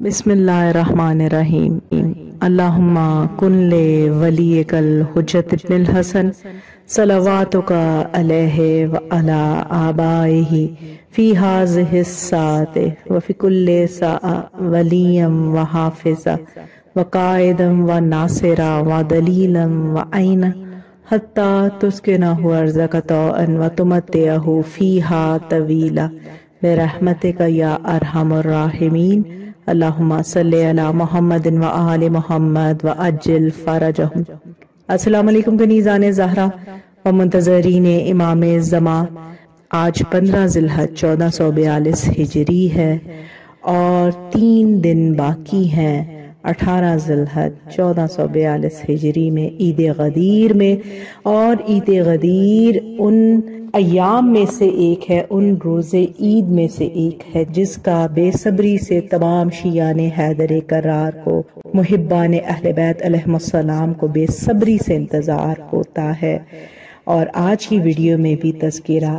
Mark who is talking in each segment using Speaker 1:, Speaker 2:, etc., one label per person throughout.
Speaker 1: بسم اللہ الرحمن الرحیم اللہم کن لے ولیک الحجت ابن الحسن صلواتک علیہ وعلی آبائہ فی ہذہ الساعۃ وفی کل ساعہ ولیا وحافظا وقائدا وناصرا ودلیلا وعینا حتی تسکنہ ارضک طوعا وتمتعہ فیہا طویلا برحمتک یا ارحم الراحمین اللہم صلی علی محمد و آل محمد و عجل فرجہم۔ السلام علیکم کنیزان زہرا و منتظرین امام زمان۔ آج 15 ذی الحجہ 1442 ہجری ہے اور 3 دن باقی ہیں 18 ذی الحجہ 1442 ہجری میں عید غدیر میں، اور عید غدیر ان ایام میں سے ایک ہے، ان روزے عید میں سے ایک ہے جس کا بے صبری سے تمام شیعان حیدر کرار کو، محبان اہل بیت علیہم السلام کو بے صبری سے انتظار ہوتا ہے۔ اور آج کی ویڈیو میں بھی تذکرہ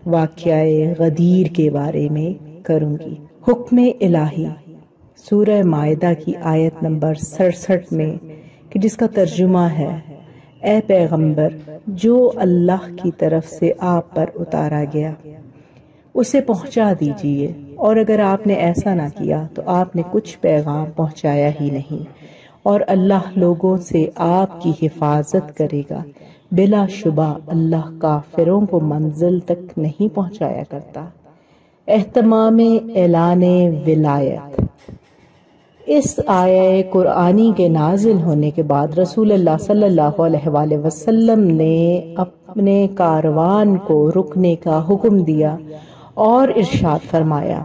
Speaker 1: واقعہ غدیر کے بارے میں کروں گی۔ حکم الہی سورہ مائدہ کی آیت نمبر 67 میں، کہ جس کا ترجمہ ہے: اے پیغمبر، جو اللہ کی طرف سے آپ پر اتارا گیا اسے پہنچا دیجئے، اور اگر آپ نے ایسا نہ کیا تو آپ نے کچھ پیغام پہنچایا ہی نہیں، اور اللہ لوگوں سے آپ کی حفاظت کرے گا۔ بلا شبہ اللہ کافروں کو منزل تک نہیں پہنچایا کرتا۔ اہتمام اعلان ولایت۔ اس آیہ قرآنی کے نازل ہونے کے بعد رسول اللہ صلی اللہ علیہ وآلہ وسلم نے اپنے کاروان کو رکنے کا حکم دیا اور ارشاد فرمایا: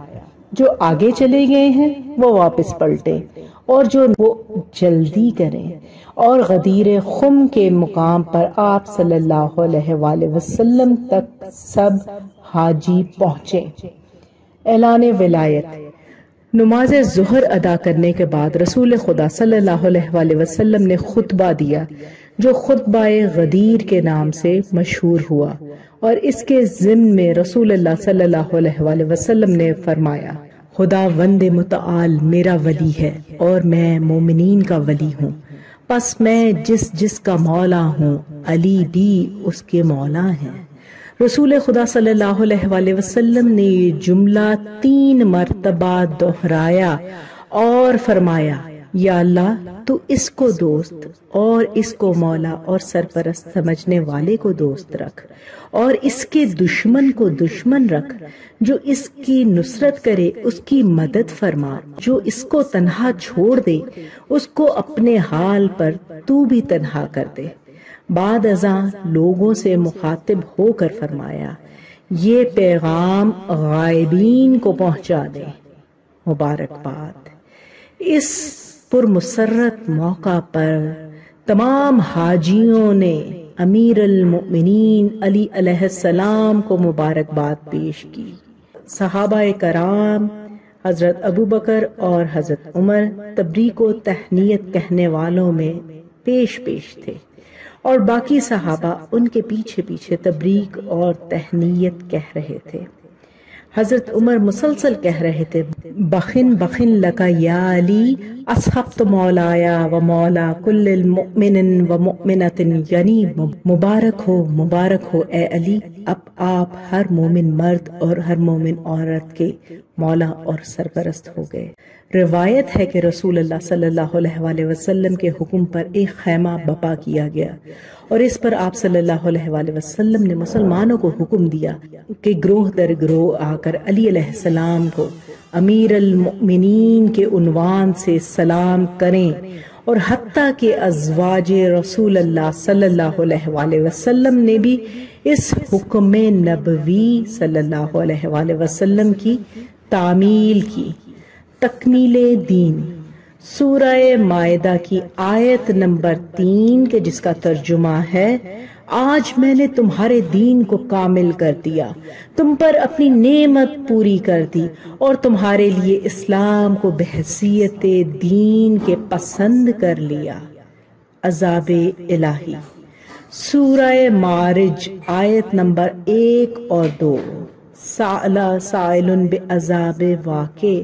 Speaker 1: جو آگے چلے گئے ہیں وہ واپس پلٹیں، اور جو وہ جلدی کریں۔ اور غدیر خم کے مقام پر آپ صلی اللہ علیہ وآلہ وسلم تک سب حاجی پہنچیں۔ اعلان ولایت۔ نماز ظہر ادا کرنے کے بعد رسول خدا صلی اللہ علیہ وآلہ وسلم نے خطبہ دیا جو خطبہ غدیر کے نام سے مشہور ہوا، اور اس کے ضمن میں رسول اللہ صلی اللہ علیہ وآلہ وسلم نے فرمایا: خداوند متعال میرا ولی ہے اور میں مومنین کا ولی ہوں، پس میں جس کا مولا ہوں، علی بھی اس کے مولا ہیں۔ رسول خدا صلی اللہ علیہ وآلہ وسلم نے یہ جملہ 3 مرتبہ دہرایا اور فرمایا: یا اللہ تو اس کو دوست اور اس کو مولا اور سرپرست سمجھنے والے کو دوست رکھ، اور اس کے دشمن کو دشمن رکھ۔ جو اس کی نصرت کرے اس کی مدد فرما، جو اس کو تنہا چھوڑ دے اس کو اپنے حال پر تو بھی تنہا کر دے۔ بعد ازاں لوگوں سے مخاطب ہو کر فرمایا: یہ پیغام غائبین کو پہنچا دیں۔ مبارکباد۔ اس پرمسرت موقع پر تمام حاجیوں نے امیر المؤمنین علی علیہ السلام کو مبارکباد پیش کی۔ صحابہ کرام حضرت ابوبکر اور حضرت عمر تبریک و تہنیت کہنے والوں میں پیش تھے، اور باقی صحابہ ان کے پیچھے پیچھے تبریک اور تہنیت کہہ رہے تھے۔ حضرت عمر مسلسل کہہ رہے تھے: بخن بخن لکا یا علی، اصحبت مولایا و مولا کل المؤمن و مؤمنۃ، یعنی مبارک ہو اے علی، اب آپ ہر مومن مرد اور ہر مومن عورت کے مولا اور سرپرست ہو گئے۔ روایت ہے کہ رسول اللہ صلی اللہ علیہ وآلہ وسلم کے حکم پر ایک خیمہ بپا کیا گیا، اور اس پر آپ صلی اللہ علیہ وآلہ وسلم نے مسلمانوں کو حکم دیا کہ گروہ در گروہ آ کر علی علیہ السلام کو امیر المؤمنین کے عنوان سے سلام کریں، اور حتیٰ کہ ازواج رسول اللہ صلی اللہ علیہ وآلہ وسلم نے بھی اس حکم نبوی صلی اللہ علیہ وآلہ وسلم کی تعمیل کی۔ تکمیل دین۔ سورہ مائدہ کی آیت نمبر 3 کے جس کا ترجمہ ہے: آج میں نے تمہارے دین کو کامل کر دیا، تم پر اپنی نعمت پوری کر دی، اور تمہارے لیے اسلام کو بحیثیت دین کے پسند کر لیا۔ عذاب الہی۔ سورہ معارج آیت نمبر 1 اور 2۔ سألا سائل بعذاب واقع،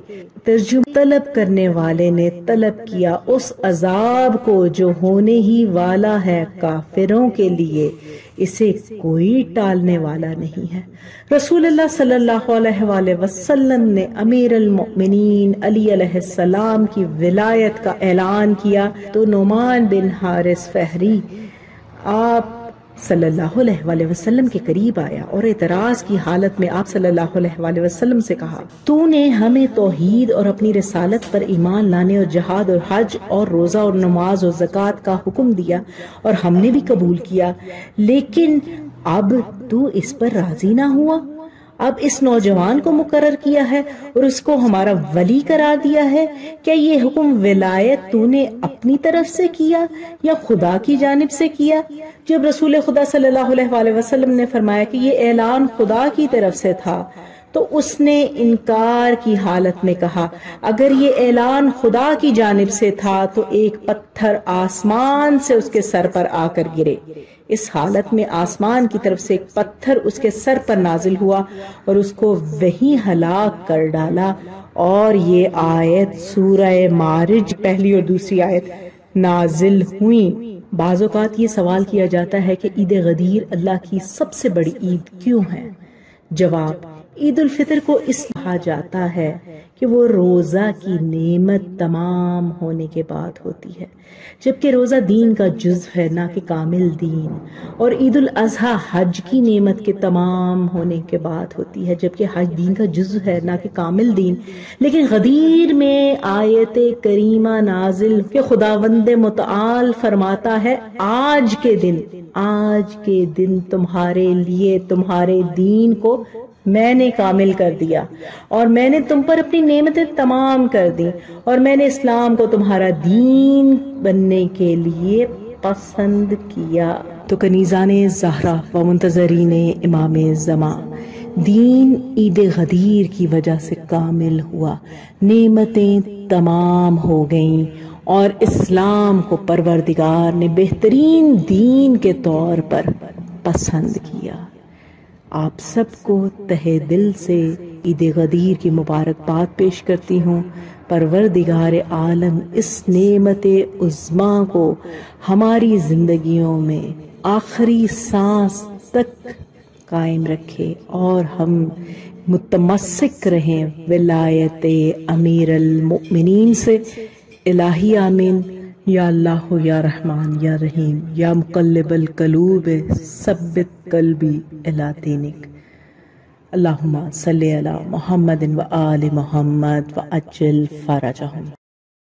Speaker 1: ترجمہ طلب کرنے والے نے طلب کیا اس عذاب کو جو ہونے ہی والا ہے کافروں کے لیے، اسے کوئی ٹالنے والا نہیں ہے۔ رسول اللہ صلی اللہ علیہ وآلہ وسلم نے امیر المؤمنین علی علیہ السلام کی ولایت کا اعلان کیا تو نعمان بن حارث فہری آپ صلی اللہ علیہ وآلہ وسلم کے قریب آیا اور اعتراض کی حالت میں آپ صلی اللہ علیہ وآلہ وسلم سے کہا، تو نے ہمیں توحید اور اپنی رسالت پر ایمان لانے اور جہاد اور حج اور روزہ اور نماز اور زکوٰۃ کا حکم دیا اور ہم نے بھی قبول کیا، لیکن اب تو اس پر راضی نہ ہوا، اب اس نوجوان کو مقرر کیا ہے اور اس کو ہمارا ولی قرار دیا ہے، کیا یہ حکم ولایت تو نے اپنی طرف سے کیا یا خدا کی جانب سے کیا؟ جب رسول خدا صلی اللہ علیہ وآلہ وسلم نے فرمایا کہ یہ اعلان خدا کی طرف سے تھا تو اس نے انکار کی حالت میں کہا، اگر یہ اعلان خدا کی جانب سے تھا تو ایک پتھر آسمان سے اس کے سر پر آ کر گرے۔ اس حالت میں آسمان کی طرف سے ایک پتھر اس کے سر پر نازل ہوا اور اس کو وہیں ہلاک کر ڈالا، اور یہ آیت سورہ معارج پہلی اور دوسری آیت نازل ہوئیں۔ بعض اوقات یہ سوال کیا جاتا ہے کہ عید غدیر اللہ کی سب سے بڑی عید کیوں ہے؟ جواب، عید الفطر کو اس کہا جاتا ہے کہ وہ روزہ کی نعمت تمام ہونے کے بعد ہوتی ہے، جبکہ روزہ دین کا جزو ہے نہ کہ کامل دین، اور عید الاضحیٰ حج کی نعمت کے تمام ہونے کے بعد ہوتی ہے، جبکہ حج دین کا جزو ہے نہ کہ کامل دین۔ لیکن غدیر میں آیت کریمہ نازل کہ خداوند متعال فرماتا ہے، آج کے دن تمہارے لیے تمہارے دین کو میں نے کامل کر دیا، اور میں نے تم پر اپنی نعمتیں تمام کر دی، اور میں نے اسلام کو تمہارا دین بننے کے لیے پسند کیا۔ تو کنیزان زہرا و منتظرین امام زمان، دین عید غدیر کی وجہ سے کامل ہوا، نعمتیں تمام ہو گئیں، اور اسلام کو پروردگار نے بہترین دین کے طور پر پسند کیا۔ آپ سب کو تہہ دل سے عید غدیر کی مبارکباد پیش کرتی ہوں۔ پروردگار عالم اس نعمت عظمیٰ کو ہماری زندگیوں میں آخری سانس تک قائم رکھے اور ہم متمسک رہیں ولایت امیر المؤمنین سے۔ الہی آمین۔ یا اللہ یا رحمان یا رحیم یا مقلب القلوب ثبت قلبی الی دینک۔ اللہم صلی علی محمد و آل محمد و عجل فرجہم۔